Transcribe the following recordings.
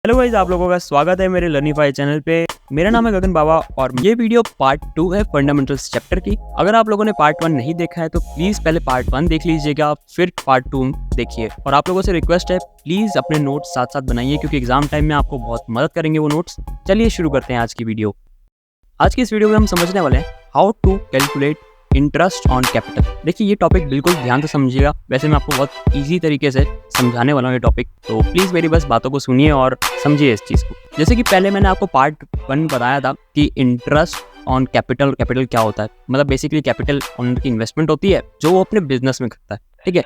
Hello guys, आप लोगों का स्वागत है मेरे लर्निफाई चैनल पे। मेरा नाम है गगन बाबा और ये वीडियो पार्ट 2 है फंडामेंटल्स चैप्टर की। अगर आप लोगों ने पार्ट 1 नहीं देखा है तो प्लीज पहले पार्ट 1 देख लीजिएगा, फिर पार्ट 2 देखिए। और आप लोगों से रिक्वेस्ट है, प्लीज अपने नोट्स साथ साथ बनाइए क्योंकि एग्जाम टाइम में आपको बहुत मदद करेंगे वो नोट्स। चलिए शुरू करते हैं आज की वीडियो। आज की इस वीडियो में हम समझने वाले हैं how to calculate interest on capital. देखिए ये टॉपिक बिल्कुल ध्यान से समझिएगा, वैसे मैं आपको बहुत इजी तरीके से समझाने वाला हूँ ये टॉपिक, तो प्लीज़ मेरी बस बातों को सुनिए और समझिए इस चीज़ को। जैसे कि पहले मैंने आपको पार्ट 1 बताया था कि इंटरेस्ट ऑन कैपिटल क्या होता है। मतलब बेसिकली कैपिटल ओनर की इन्वेस्टमेंट होती है जो वो अपने बिजनेस में करता है, ठीक है।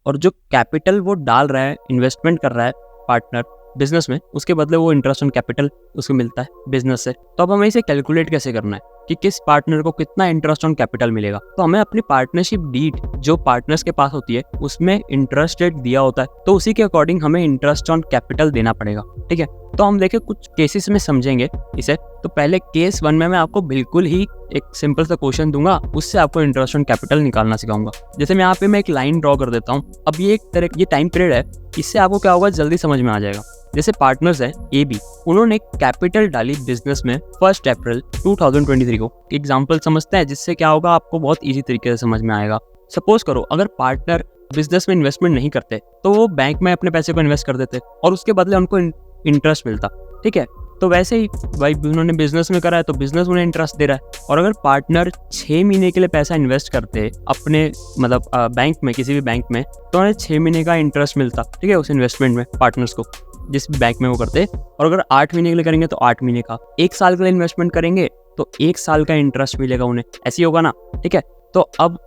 और जो कैपिटल वो डाल रहा है, इन्वेस्टमेंट कर रहा है पार्टनर बिजनेस में, उसके बदले वो इंटरेस्ट ऑन कैपिटल उसको मिलता है बिजनेस से। तो अब हमें इसे कैलकुलेट कैसे करना है कि किस पार्टनर को कितना इंटरेस्ट ऑन कैपिटल मिलेगा। तो हमें अपनी पार्टनरशिप डीड जो पार्टनर्स के पास होती है उसमें इंटरेस्ट रेट दिया होता है, तो उसी के अकॉर्डिंग हमें इंटरेस्ट ऑन कैपिटल देना पड़ेगा, ठीक है। तो हम देखें कुछ केसेस में समझेंगे इसे। तो पहले केस 1 में मैं आपको बिल्कुल ही एक सिंपल सा क्वेश्चन दूंगा, उससे आपको इंटरेस्ट ऑन कैपिटल निकालना सिखाऊंगा। जैसे मैं यहाँ पे मैं एक लाइन ड्रॉ कर देता हूँ। अब ये एक तरह ये टाइम पीरियड है, इससे आपको क्या होगा जल्दी समझ में आ जाएगा। जैसे पार्टनर्स है ए बी, उन्होंने कैपिटल डाली बिजनेस में 1 अप्रैल 2023 को। एग्जाम्पल समझते हैं जिससे क्या होगा आपको बहुत इजी तरीके से समझ में आएगा। सपोज करो अगर पार्टनर बिजनेस में इन्वेस्टमेंट नहीं करते तो वो बैंक में अपने पैसे को इन्वेस्ट कर देते और उसके बदले उनको इंटरेस्ट मिलता, ठीक है। तो वैसे ही भाई उन्होंने बिजनेस में करा है तो बिजनेस उन्हें इंटरेस्ट दे रहा है। और अगर पार्टनर 6 महीने के लिए पैसा इन्वेस्ट करते अपने मतलब बैंक में, किसी भी बैंक में, तो उन्हें 6 महीने का इंटरेस्ट मिलता, ठीक है, उस इन्वेस्टमेंट में पार्टनर्स को जिस बैंक में वो करते। और अगर 8 महीने के लिए करेंगे तो 8 महीने का, 1 साल के लिए इन्वेस्टमेंट करेंगे तो 1 साल का इंटरेस्ट मिलेगा उन्हें, ऐसे ही होगा ना, ठीक है। तो अब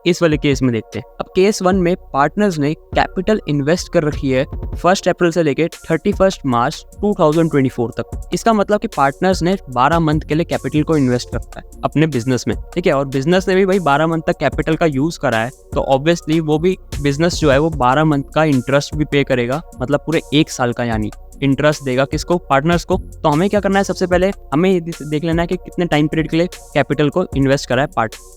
इस वाले केस में देखते हैं। अब केस 1 में पार्टनर्स ने कैपिटल इन्वेस्ट कर रखी है 1 अप्रैल से लेके 31 मार्च 2024 तक। इसका मतलब कि पार्टनर्स ने 12 मंथ के लिए कैपिटल को इन्वेस्ट करता है अपने बिजनेस में, ठीक है। और बिजनेस ने भी भाई 12 मंथ तक कैपिटल का यूज करा है, तो ऑब्वियसली वो भी बिजनेस जो है वो 12 मंथ का इंटरेस्ट भी पे करेगा, मतलब पूरे 1 साल का यानी इंटरेस्ट देगा किसको, पार्टनर्स को। तो हमें क्या करना है, सबसे पहले हमें देख लेना है कि कितने टाइम पीरियड के लिए कैपिटल को इन्वेस्ट करा है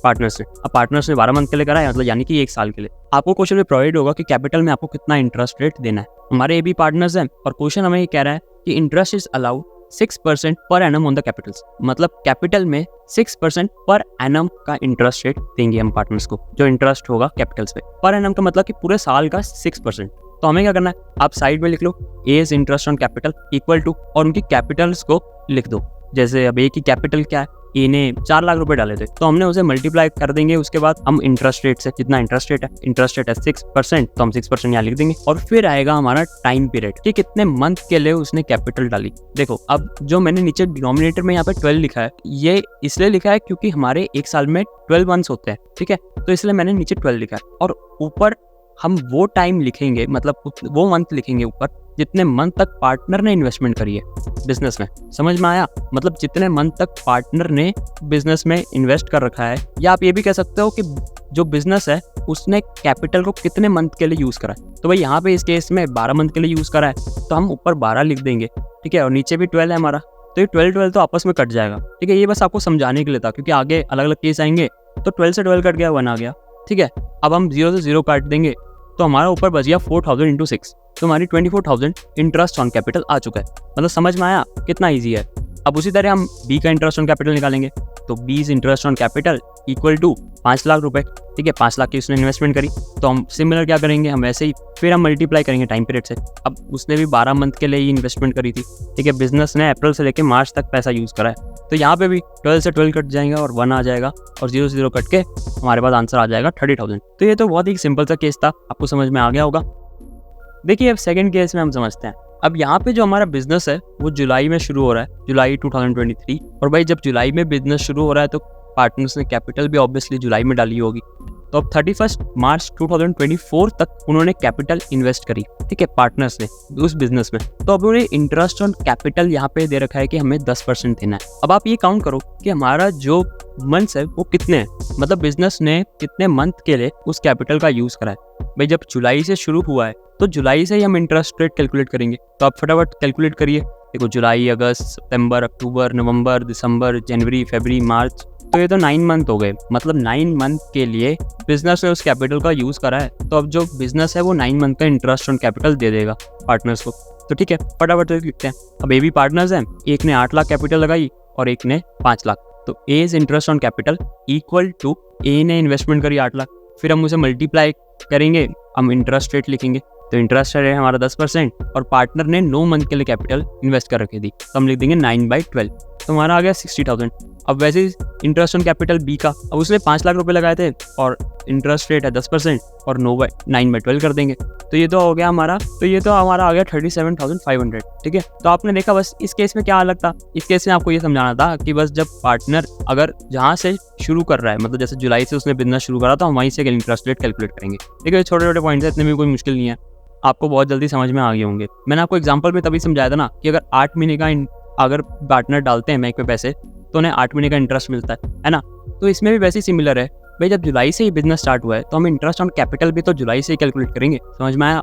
पार्टनर्स ने। अब पार्टनर्स ने 12 मंथ के लिए करा है, मतलब यानी कि 1 साल के लिए। आपको क्वेश्चन में प्रोवाइड होगा कि कैपिटल में आपको कितना इंटरेस्ट रेट देना है। हमारे ये भी पार्टनर्स हैं और क्वेश्चन हमें ये कह रहा है कि interest is allowed 6% per annum on the Capitals. मतलब कैपिटल में 6% पर एनम का इंटरेस्ट रेट देंगे हम पार्टनर्स को, जो इंटरेस्ट होगा कैपिटल्स पे। पर एनम का मतलब कि पूरे साल का 6%। तो हमें क्या करना है, आप साइड में लिख लो A is interest on capital equal to, और उनकी कैपिटल्स को लिख दो। जैसे अब ए की कैपिटल क्या है, ए ने 4 लाख रुपए डाले थे, तो हमने उसे मल्टीप्लाई कर देंगे। उसके बाद हम इंटरेस्ट रेट से, जितना इंटरेस्ट रेट है 6%, तो हम 6% यहाँ लिख देंगे। और फिर आएगा हमारा टाइम पीरियड कि कितने मंथ के लिए उसने कैपिटल डाली। देखो अब जो मैंने नीचे डिनोमिनेटर में यहाँ पे 12 लिखा है, ये इसलिए लिखा है क्योंकि हमारे 1 साल में 12 मंथ्स होते हैं, ठीक है, तो इसलिए मैंने नीचे 12 लिखा है। और ऊपर हम वो टाइम लिखेंगे, मतलब वो मंथ लिखेंगे ऊपर जितने मंथ तक पार्टनर ने इन्वेस्टमेंट करी है बिजनेस में। समझ में आया? मतलब जितने मंथ तक पार्टनर ने बिजनेस में इन्वेस्ट कर रखा है। या आप ये भी कह सकते हो कि जो बिजनेस है उसने कैपिटल को कितने मंथ के लिए यूज करा है। तो भाई यहाँ पे इस केस में 12 मंथ के लिए यूज करा है, तो हम ऊपर 12 लिख देंगे, ठीक है। और नीचे भी 12 है हमारा, तो ये 12 तो आपस में कट जाएगा, ठीक है। ये बस आपको समझाने के लिए था क्योंकि आगे अलग अलग केस आएंगे। तो 12 से 12 कट गया, 1 आ गया, ठीक है। अब हम 0 से 0 काट देंगे तो हमारा ऊपर बच गया 4000 इंटू 6, तो हमारी 24,000 इंटरेस्ट ऑन कैपिटल आ चुका है। मतलब समझ में आया कितना इजी है। अब उसी तरह हम बी का इंटरेस्ट ऑन कैपिटल निकालेंगे, तो B interest on capital equal to 5 lakh रुपए, ठीक है। 5 लाख की उसने इन्वेस्टमेंट करी, तो हम सिमिलर क्या करेंगे, हम वैसे ही फिर हम मल्टीप्लाई करेंगे टाइम पीरियड से। अब उसने भी 12 मंथ के लिए ही इन्वेस्टमेंट करी थी, ठीक है। बिजनेस ने अप्रैल से लेकर मार्च तक पैसा यूज करा है, तो यहाँ पे भी 12 से 12 कट जाएगा और 1 आ जाएगा, और 0 से 0 कट के हमारे पास आंसर आ जाएगा 30,000। तो ये तो बहुत ही सिंपल सा केस था, आपको समझ में आ गया होगा। देखिए अब सेकंड केस में हम समझते हैं। अब यहाँ पे जो हमारा बिजनेस है वो जुलाई में शुरू हो रहा है, जुलाई 2023। और भाई जब जुलाई में बिजनेस शुरू हो रहा है तो पार्टनर्स ने कैपिटल भी ऑब्वियसली जुलाई में डाली होगी। तो अब 31 मार्च 2024 तक उन्होंने कैपिटल इन्वेस्ट करी, ठीक है, पार्टनर्स ने उस बिजनेस में। तो अब उन्हें इंटरेस्ट ऑन कैपिटल यहाँ पे दे रखा है कि हमें 10% देना है। अब आप ये काउंट करो कि हमारा जो मंथ्स है वो कितने हैं, मतलब बिजनेस ने कितने मंथ के लिए उस कैपिटल का यूज करा है। भाई जब जुलाई से शुरू हुआ है तो जुलाई से ही हम इंटरेस्ट रेट कैलकुलेट करेंगे। तो आप फटाफट कैलकुलेट करिए। देखो जुलाई, अगस्त, सितंबर, अक्टूबर, नवंबर, दिसंबर, जनवरी, फरवरी, मार्च, तो ये तो 9 मंथ हो गए। मतलब 9 मंथ के लिए बिजनेस ने उस कैपिटल का यूज करा है, तो अब जो बिजनेस है वो 9 मंथ का इंटरेस्ट ऑन कैपिटल दे देगा पार्टनर्स को। तो ठीक है, फटाफट से लिखते हैं। अब ए बी पार्टनर्स हैं, एक ने 8 लाख कैपिटल लगाई और एक ने 5 लाख। तो A is interest on capital equal to A ने इन्वेस्टमेंट करी 8 लाख, फिर हम उसे मल्टीप्लाई करेंगे, हम इंटरेस्ट रेट लिखेंगे। तो इंटरेस्ट रेट है हमारा 10% और पार्टनर ने 9 मंथ के लिए कैपिटल इन्वेस्ट कर रखी थी, तो हम लिख देंगे 9/12, तो हमारा आ गया 60,000। अब वैसे ही इंटरेस्ट ऑन कैपिटल बी का, अब उसने 5 लाख रुपए लगाए थे और इंटरेस्ट रेट है 10% और 9/12 कर देंगे, तो ये तो हो गया हमारा, तो ये तो हमारा आ गया 37,500। ठीक है, तो आपने देखा बस इस केस में क्या अलग था। इस केस में आपको ये समझाना था कि बस जब पार्टनर अगर जहाँ से शुरू कर रहा है, मतलब जैसे जुलाई से उसने बिजनेस शुरू करा, तो हम वहीं से इंटरेस्ट रेट कैलकुलेट करेंगे। ठीक है, छोटे छोटे पॉइंट्स है, इतने में कोई मुश्किल नहीं है, आपको बहुत जल्दी समझ में आ गए होंगे। मैंने आपको एग्जांपल में तभी समझाया था ना कि अगर 8 महीने का अगर पार्टनर डालते हैं बैंक पे पैसे, तो उन्हें 8 महीने का इंटरेस्ट मिलता है ना। तो इसमें भी वैसे ही सिमिलर है भाई, जब जुलाई से ही बिजनेस स्टार्ट हुआ है तो हम इंटरेस्ट ऑन कैपिटल भी तो जुलाई से ही कैलकुलेट करेंगे। समझ में आया?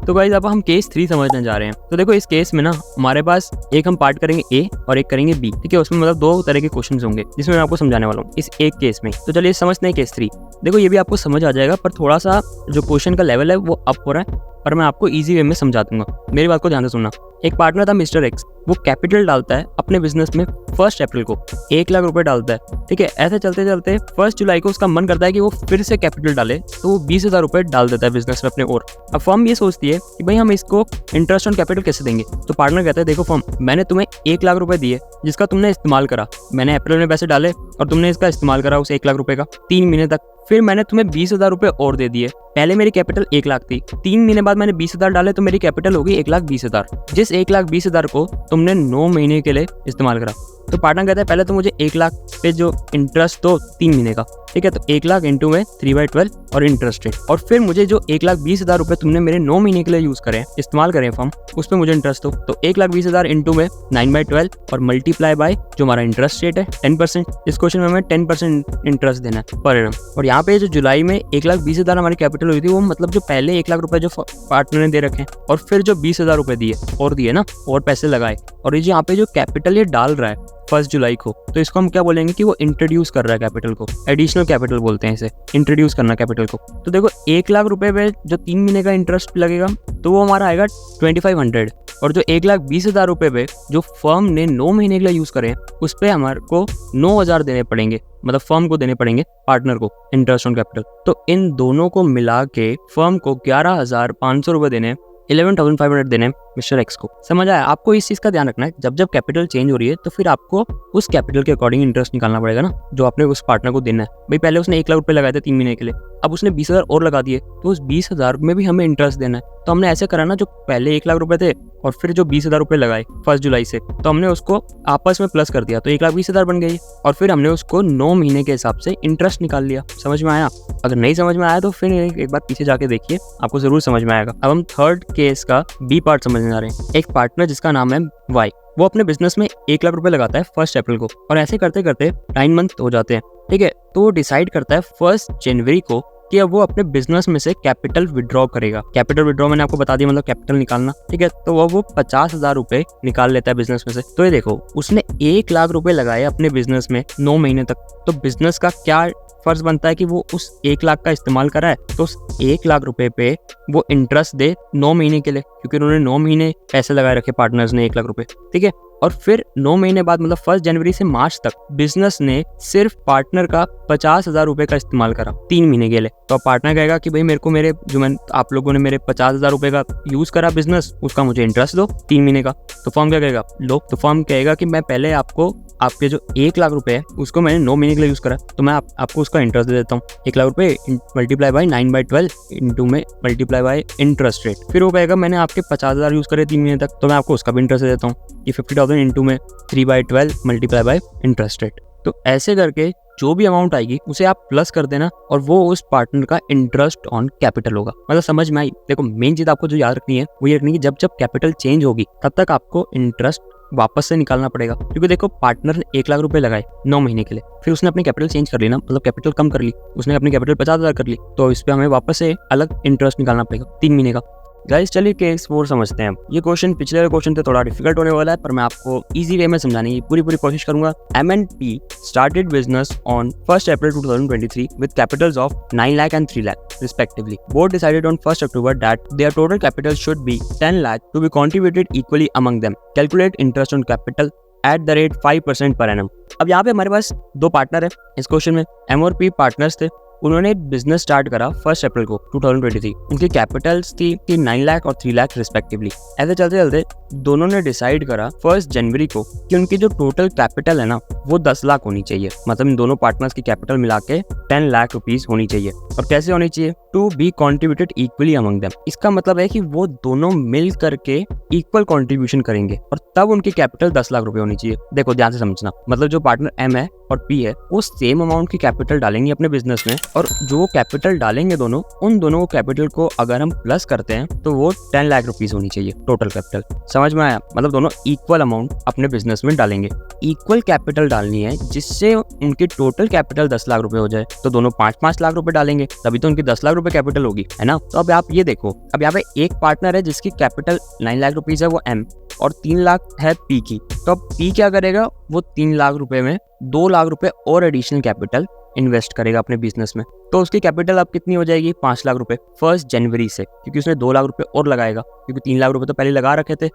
तो गाइस अब हम केस 3 समझने जा रहे हैं। तो देखो इस केस में ना हमारे पास एक हम पार्ट करेंगे ए और एक करेंगे बी। ठीक है, उसमें मतलब 2 तरह के क्वेश्चंस होंगे जिसमें मैं आपको समझाने वाला हूँ इस एक केस में। तो चलिए समझते हैं केस 3। देखो ये भी आपको समझ आ जाएगा, पर थोड़ा सा जो क्वेश्चन का लेवल है वो अप हो रहा है, पर मैं आपको ईजी वे में समझा दूंगा। मेरी बात को ध्यान से सुनना। एक पार्टनर था मिस्टर एक्स, वो कैपिटल डालता है अपने बिजनेस में 1 अप्रैल को 1 लाख रुपए डालता है। ठीक है, ऐसे चलते चलते 1 जुलाई को उसका मन करता है कि वो फिर से कैपिटल डाले, तो वो 20,000 रुपए डाल देता है बिजनेस में अपने। और अब फर्म ये सोचती है कि भाई हम इसको इंटरेस्ट ऑन कैपिटल कैसे देंगे। तो पार्टनर कहता है देखो फर्म, मैंने तुम्हें 1 लाख रुपए दिए जिसका तुमने इस्तेमाल करा, मैंने अप्रैल में पैसे डाले और तुमने इसका इस्तेमाल करा उस 1 लाख रुपए का 3 महीने तक। फिर मैंने तुम्हें 20,000 रुपए और दे दिए। पहले मेरी कैपिटल 1 लाख थी, 3 महीने बाद मैंने 20,000 डाले तो मेरी कैपिटल होगी 1,20,000, जिस 1,20,000 को तुमने 9 महीने के लिए इस्तेमाल करा। तो पार्टनर कहता है पहले तो मुझे 1 लाख पे जो इंटरेस्ट तो 3 महीने का, ठीक है, तो 1 लाख इंटू में 3/12 और इंटरेस्ट रेट, और फिर मुझे जो 1,20,000 रुपए तुमने मेरे 9 महीने के लिए यूज करे, इस्तेमाल करें फर्म, उस पर मुझे इंटरेस्ट दो। तो 1,20,000 इंटू में 9/12 और मल्टीप्लाई बाय जो हमारा इंटरेस्ट रेट है 10%। इस क्वेश्चन में हमें 10% इंटरेस्ट देना है पर एनम। और यहाँ पे जो जुलाई में 1,20,000 हमारी कैपिटल हुई थी, वो मतलब जो पहले 1 लाख रुपए जो पार्टनर ने दे रखे और फिर जो 20,000 रुपए दिए और दिए ना, और पैसे लगाए, और ये यहाँ पे जो कैपिटल ये डाल रहा है 1 जुलाई को, तो इसको हम क्या बोलेंगे कि वो इंट्रोड्यूस कर रहा है कैपिटल को, एडिशनल कैपिटल बोलते हैं इसे, इंट्रोड्यूस करना कैपिटल को। तो देखो 1 लाख रुपए पे जो 3 महीने का इंटरेस्ट लगेगा तो वो हमारा आएगा 2500, और जो 1,20,000 रुपए पे जो फर्म ने 9 महीने के लिए यूज करे उस पे हमारे को 9,000 देने पड़ेंगे, मतलब फर्म को देने पड़ेंगे पार्टनर को इंटरेस्ट ऑन कैपिटल। तो इन दोनों को मिला के फर्म को 11,500 रुपए देने, 11,500 देने मिस्टर एक्स को। समझ आया? आपको इस चीज का ध्यान रखना है, जब जब कैपिटल चेंज हो रही है तो फिर आपको उस कैपिटल के अकॉर्डिंग इंटरेस्ट निकालना पड़ेगा ना, जो आपने उस पार्टनर को देना है। भाई पहले उसने 1 लाख रुपए लगाए थे 3 महीने के लिए, अब उसने 20,000 और लगा दिए, तो उस 20,000 में भी हमें इंटरेस्ट देना है। तो हमने ऐसे करा ना, जो पहले 1 लाख रुपए थे और फिर जो 20,000 रुपए लगाए 1 जुलाई से, तो हमने उसको आपस में प्लस कर दिया, तो 1,20,000 बन गई, और फिर हमने उसको 9 महीने के हिसाब से इंटरेस्ट निकाल लिया। समझ में आया? अगर नहीं समझ में आया तो फिर एक बार पीछे जाके देखिए, आपको जरूर समझ में आएगा। अब हम थर्ड केस का बी पार्ट समझने जा रहे हैं। एक पार्टनर जिसका नाम है वाई, वो अपने बिजनेस में 1 लाख रुपए लगाता है 1 अप्रैल को, और ऐसे करते करते 9 मंथ हो जाते हैं। ठीक है, तो वो डिसाइड करता है 1 जनवरी को कि अब वो अपने बिजनेस में से कैपिटल विड्रॉ करेगा। कैपिटल विड्रॉ मैंने आपको बता दिया, मतलब कैपिटल निकालना। ठीक है, तो वो 50,000 रुपए निकाल लेता है बिजनेस में से। तो ये देखो, उसने 1 लाख रुपए लगाए अपने बिजनेस में 9 महीने तक, तो बिजनेस का क्या फर्ज बनता है कि वो उस 1 लाख का इस्तेमाल करा है, तो उस 1 लाख रुपए पे वो इंटरेस्ट दे 9 महीने के लिए, क्योंकि उन्होंने 9 महीने पैसे लगाए रखे पार्टनर्स ने 1 लाख रुपए। ठीक है, और फिर 9 महीने बाद मतलब 1 जनवरी से मार्च तक बिजनेस ने सिर्फ पार्टनर का 50,000 रुपए का इस्तेमाल करा 3 महीने के लिए। तो पार्टनर कहेगा कि भाई मेरे को आप लोगों ने मेरे 50,000 रुपए का यूज करा बिजनेस, उसका मुझे इंटरेस्ट दो 3 महीने का। तो फर्म क्या कहेगा? लो। तो फर्म कहेगा कि मैं पहले आपको आपके जो 1 लाख रुपए है उसको मैंने 9 महीने के लिए यूज करा, तो मैं आपको उसका इंटरेस्ट दे देता हूँ 1 लाख रुपए मल्टीप्लाई बाय 9/12 इंटू में मल्टीप्लाई बाय इंटरेस्ट रेट। फिर वो कहेगा मैंने आपके 50,000 यूज करे 3 महीने तक, तो मैं आपको उसका भी इंटरेस्ट दे देता हूँ, ये 50,000 इंटू में 3/12 मल्टीप्लाई बाय इंटरेस्ट रेट। तो ऐसे करके जो भी अमाउंट आएगी उसे आप प्लस कर देना, और वो उस पार्टनर का इंटरेस्ट ऑन कैपिटल होगा। मतलब समझ में आई? देखो मेन चीज आपको जो याद रखनी है वो ये रखनी है कि जब जब कैपिटल चेंज होगी तब तक आपको इंटरेस्ट वापस से निकालना पड़ेगा, क्योंकि देखो पार्टनर ने 1 लाख रुपए लगाए 9 महीने के लिए, फिर उसने अपनी कैपिटल चेंज कर ली ना, मतलब कैपिटल कम कर ली, उसने अपनी कैपिटल 50,000 कर ली, तो इस पे हमें वापस से अलग इंटरेस्ट निकालना पड़ेगा 3 महीने का। गाइस चलिए केस 4 समझते हैं। ये क्वेश्चन पिछले वाले क्वेश्चन से थोड़ा डिफिकल्ट होने वाला है, पर मैं आपको इजी वे में समझाने की पूरी कोशिश करूंगा। M&P started business on 1st April 2023 with capitals of 9 lakh and 3 lakh respectively. Board decided on 1st October that their total capital should be 10 lakh to be contributed equally among them. Calculate interest on capital at the rate 5% per annum. अब यहाँ पे हमारे पास दो partner है इस question में। M और P partners थे। उन्होंने बिजनेस स्टार्ट करा 1 अप्रैल को 2023। उनकी कैपिटल्स थी 9 लाख और 3 लाख रिस्पेक्टिवली। ऐसे चलते चलते दोनों ने डिसाइड करा 1 जनवरी को कि उनकी जो टोटल कैपिटल है ना वो 10 लाख होनी चाहिए। मतलब इन दोनों पार्टनर्स की कैपिटल मिला के 10 लाख रुपीस होनी चाहिए। और कैसे होनी चाहिए? To be contributed equally among them. इसका मतलब है कि वो दोनों मिल करके इक्वल कॉन्ट्रीब्यूशन करेंगे और तब उनकी कैपिटल 10 लाख रुपए होनी चाहिए। देखो ध्यान से समझना, मतलब जो पार्टनर M है और P है वो सेम अमाउंट की कैपिटल डालेंगे अपने बिजनेस में, और जो कैपिटल डालेंगे दोनों, उन दोनों कैपिटल को अगर हम प्लस करते हैं तो वो 10 लाख रुपीस होनी चाहिए टोटल कैपिटल। समझ में आया? मतलब दोनों इक्वल अमाउंट अपने बिजनेस में डालेंगे। इक्वल कैपिटल डालनी है जिससे उनकी टोटल कैपिटल 10 लाख रुपए हो जाए, तो दोनों 5-5 लाख रुपए डालेंगे, तभी तो उनकी 10 लाख रुपए कैपिटल होगी, है ना। तो अब आप ये देखो, अब यहाँ पे एक पार्टनर है जिसकी कैपिटल 9 लाख रुपीस है, वो M, और 3 लाख है P की। तो अब P क्या करेगा? वो 3 लाख रुपए में 2 लाख रुपए और एडिशनल कैपिटल इन्वेस्ट करेगा अपने बिजनेस में। तो उसकी कैपिटल अब कितनी हो जाएगी? 5 लाख रुपए 1 जनवरी से, क्योंकि उसने 2 लाख रुपए और लगाएगा, क्योंकि 3 लाख रुपए तो पहले लगा रखे थे।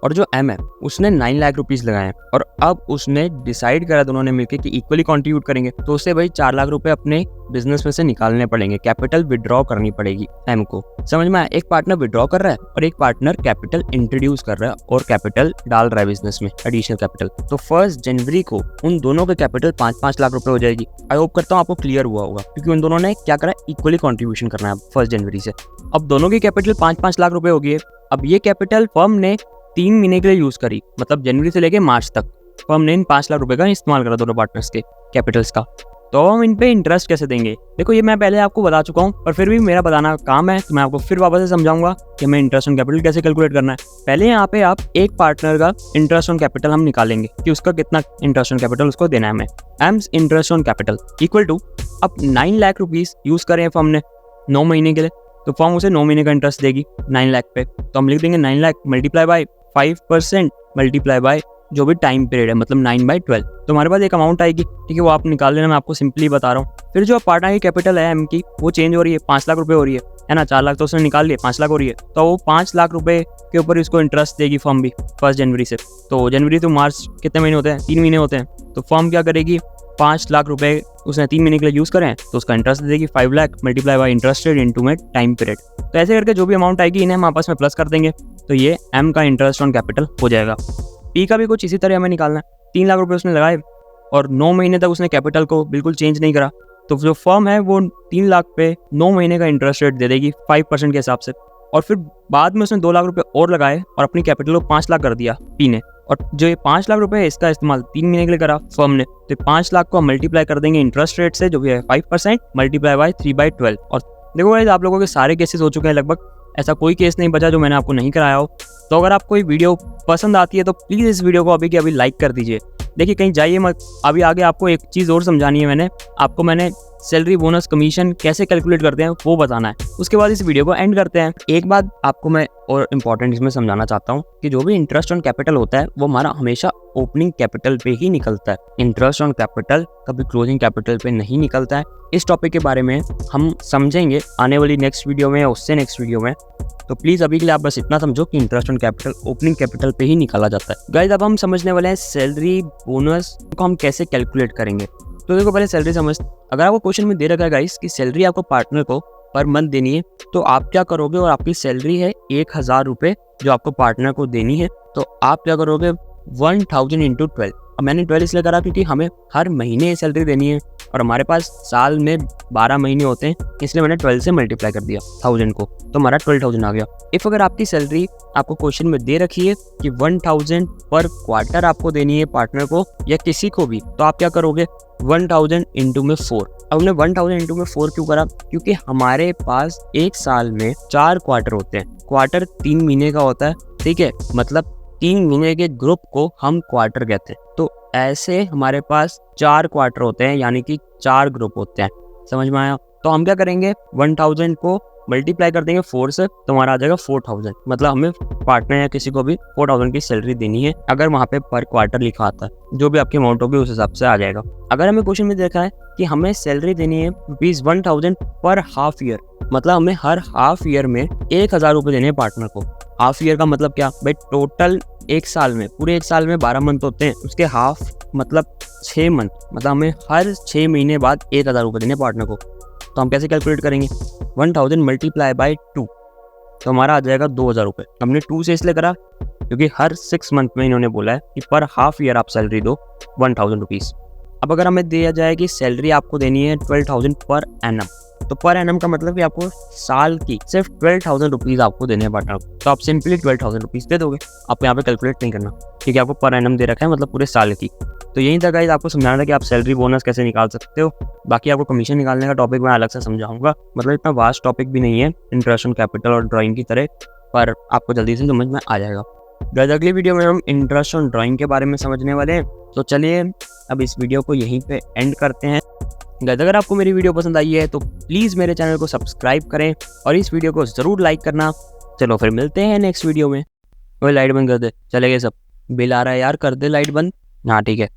और जो M है उसने 9 लाख रुपीस लगाए, और अब उसने डिसाइड करा दोनों ने मिलकर कि इक्वली कंट्रीब्यूट करेंगे, तो उसे भाई 4 लाख रुपए अपने बिजनेस में से निकालने पड़ेंगे, कैपिटल विड्रॉ करनी पड़ेगी M को। समझ में आया? एक पार्टनर विड्रॉ कर रहा है और एक पार्टनर कैपिटल इंट्रोड्यूस कर रहा है और कैपिटल डाल रहा है बिजनेस में, एडिशनल कैपिटल। तो 1 जनवरी को उन दोनों के कैपिटल 5-5 लाख रुपए हो जाएगी। आई होप करता हूँ आपको क्लियर हुआ होगा, क्योंकि उन दोनों ने क्या करा? इक्वली कॉन्ट्रीब्यूशन करना है 1 जनवरी से। अब दोनों की कैपिटल 5-5 लाख रुपए हो गई है। अब ये कैपिटल फर्म ने 3 महीने के लिए यूज करी, मतलब जनवरी से लेके मार्च तक फर्म ने इन 5 लाख रुपए का इस्तेमाल करा दोनों पार्टनर्स के कैपिटल्स का। तो हम इन पे इंटरेस्ट कैसे देंगे? देखो ये मैं पहले आपको बता चुका हूँ, पर फिर भी मेरा बताना काम है, तो मैं आपको फिर वापस से समझाऊंगा कि हमें इंटरेस्ट ऑन कैपिटल कैसे कैलकुलेट करना है। पहले यहाँ पे आप एक पार्टनर का इंटरेस्ट ऑन कैपिटल हम निकालेंगे कि उसका कितना इंटरेस्ट ऑन कैपिटल उसको देना है हमें। M's interest on capital equal to, अब 9 लाख रुपीज यूज करें फर्म ने 9 महीने के लिए, तो फर्म उसे 9 महीने का इंटरेस्ट देगी 9 लाख पे। तो हम लिख देंगे 9 lakh multiply by 5% multiply by जो भी टाइम पीरियड है, मतलब 9/12। तो हमारे पास एक अमाउंट आएगी, ठीक है, वो आप निकाल लेना, मैं आपको सिंपली बता रहा हूँ। फिर जो पार्टनर की कैपिटल है M की, वो चेंज हो रही है, 5 लाख रुपए हो रही है ना। 4 लाख तो उसने निकाल लिए, 5 लाख हो रही है, तो वो 5 लाख रुपए के ऊपर इसको इंटरेस्ट देगी फर्म भी 1 जनवरी से। तो जनवरी to मार्च कितने महीने होते हैं? 3 महीने होते हैं। तो फर्म क्या करेगी? 5 लाख रुपए उसने 3 महीने के लिए यूज करें तो उसका इंटरेस्ट देगी 5 lakh multiply by interest rate into में टाइम पीरियड। तो ऐसे करके जो भी अमाउंट आएगी इन्हें हम आपस में प्लस कर देंगे, तो ये M का इंटरेस्ट ऑन कैपिटल हो जाएगा। P का भी कुछ इसी तरह हमें निकालना है। 3 लाख रुपए उसने लगाए और 9 महीने तक उसने कैपिटल को बिल्कुल चेंज नहीं करा, तो जो फर्म है वो 3 लाख पे 9 महीने का इंटरेस्ट रेट दे देगी 5% के हिसाब से। और फिर बाद में उसने 2 लाख रुपए और लगाए और अपनी कैपिटल को 5 लाख कर दिया P ने। और जो ये 5 लाख रुपए है इसका इस्तेमाल 3 महीने के लिए करा फर्म ने, तो 5 लाख को हम मल्टीप्लाई कर देंगे इंटरेस्ट रेट से, जो भी है 5% मल्टीप्लाई बाय 3/12। और देखो भाई आप लोगों के सारे केसेस हो चुके हैं लगभग, ऐसा कोई केस नहीं बचा जो मैंने आपको नहीं कराया हो। तो अगर आपको ये वीडियो पसंद आती है तो प्लीज़ इस वीडियो को अभी के अभी लाइक कर दीजिए। देखिए कहीं जाइए मत, अभी आगे आपको एक चीज़ और समझानी है। मैंने सैलरी बोनस कमीशन कैसे कैलकुलेट करते हैं वो बताना है, उसके बाद इस वीडियो को एंड करते हैं। एक बात आपको मैं और इम्पॉर्टेंट इसमें समझाना चाहता हूँ कि जो भी इंटरेस्ट ऑन कैपिटल होता है वो हमारा हमेशा ओपनिंग कैपिटल पे ही निकलता है। इंटरेस्ट ऑन कैपिटल कभी क्लोजिंग कैपिटल पे नहीं निकलता है। इस टॉपिक के बारे में हम समझेंगे आने वाली नेक्स्ट वीडियो में या उससे नेक्स्ट वीडियो में। तो प्लीज अभी के लिए आप बस इतना समझो कि interest on capital opening capital पे ही निकाला जाता है। गाइस अब हम समझने वाले हैं सैलरी बोनस को हम कैसे कैलकुलेट करेंगे। तो देखो पहले सैलरी समझ, अगर आपको क्वेश्चन में दे रखा है गाइस कि सैलरी आपको पार्टनर को पर मंथ देनी है, तो आप क्या करोगे, और आपकी सैलरी है 1000 रुपये जो आपको पार्टनर को देनी है, तो आप क्या करोगे 1000 इंटू 12। अब मैंने 12 इसलिए करा क्योंकि हमें हर महीने सैलरी देनी है और हमारे पास साल में 12 महीने होते हैं, इसलिए मैंने 12 से मल्टीप्लाई कर दिया 1000 को, तो हमारा 12,000 आ गया। इफ अगर आपकी सैलरी आपको क्वेश्चन में दे रखी है कि 1000 पर क्वार्टर आपको देनी है पार्टनर को या किसी को भी, तो आप क्या करोगे 1000 इंटू में 4। अब हमने 1000 इंटू में 4 क्यों करा, क्योंकि हमारे पास एक साल में 4 क्वार्टर होते हैं। क्वार्टर 3 महीने का होता है, ठीक है, मतलब 3 महीने के ग्रुप को हम क्वार्टर कहते हैं। तो ऐसे हमारे पास 4 क्वार्टर होते हैं, यानी कि 4 ग्रुप होते हैं। समझ में आया? तो तो हम क्या करेंगे, 1000 को मल्टीप्लाई कर देंगे 4 से, तो हमारा आ जाएगा 4000। मतलब हमें पार्टनर या किसी को भी 4000 की सैलरी देनी है। अगर वहाँ पे पर क्वार्टर लिखा आता है, जो भी आपकी अमाउंट होगी उस हिसाब से आ जाएगा। अगर हमें क्वेश्चन में देखा है कि हमें सैलरी देनी है ₹1000 पर हाफ ईयर, मतलब हमें हर हाफ ईयर में 1000 रुपये देने हैं पार्टनर को। हाफ ईयर का मतलब क्या भाई, टोटल एक साल में, पूरे एक साल में 12 मंथ होते हैं, उसके हाफ मतलब 6 मंथ, मतलब हमें हर 6 महीने बाद 1000 रुपये देने पार्टनर को। तो हम कैसे कैलकुलेट करेंगे, 1000 मल्टीप्लाई बाय 2, तो हमारा आ जाएगा 2000 रुपये। हमने 2 से इसलिए करा क्योंकि हर 6 मंथ में इन्होंने बोला है कि पर हाफ ईयर आप सैलरी दो 1000 रुपीज़। अब अगर हमें दिया जाए कि सैलरी आपको देनी है 12000 पर एनम, तो पर एनम का मतलब कि आपको साल की सिर्फ 12000 रुपीज़ आपको देने हैं पार्टनर को। तो आप सिंपली 12000 रुपीज़ दे दोगे, आप यहाँ पे कैलकुलेट नहीं करना, क्योंकि आपको पर एनम दे रखा है, मतलब पूरे साल की। तो यही था गाइस, आपको समझाना था कि आप सैलरी बोनस कैसे निकाल सकते हो। बाकी आपको कमीशन निकालने का टॉपिक मैं अलग से समझाऊंगा, मतलब इतना वास्ट टॉपिक भी नहीं है इंटरेस्ट ऑन कैपिटल और ड्राइंग की तरह, पर आपको जल्दी से समझ में आ जाएगा। गाइस अगली वीडियो में हम इंटरेस्ट ऑन ड्राइंग के बारे में समझने वाले हैं। तो चलिए अब इस वीडियो को यहीं पे एंड करते हैं। गाइस अगर आपको मेरी वीडियो पसंद आई है तो प्लीज़ मेरे चैनल को सब्सक्राइब करें और इस वीडियो को ज़रूर लाइक करना। चलो फिर मिलते हैं नेक्स्ट वीडियो में। वो लाइट बंद कर दे, चले गए सब, बिल आ रहा है यार, कर दे लाइट बंद। हाँ ठीक है।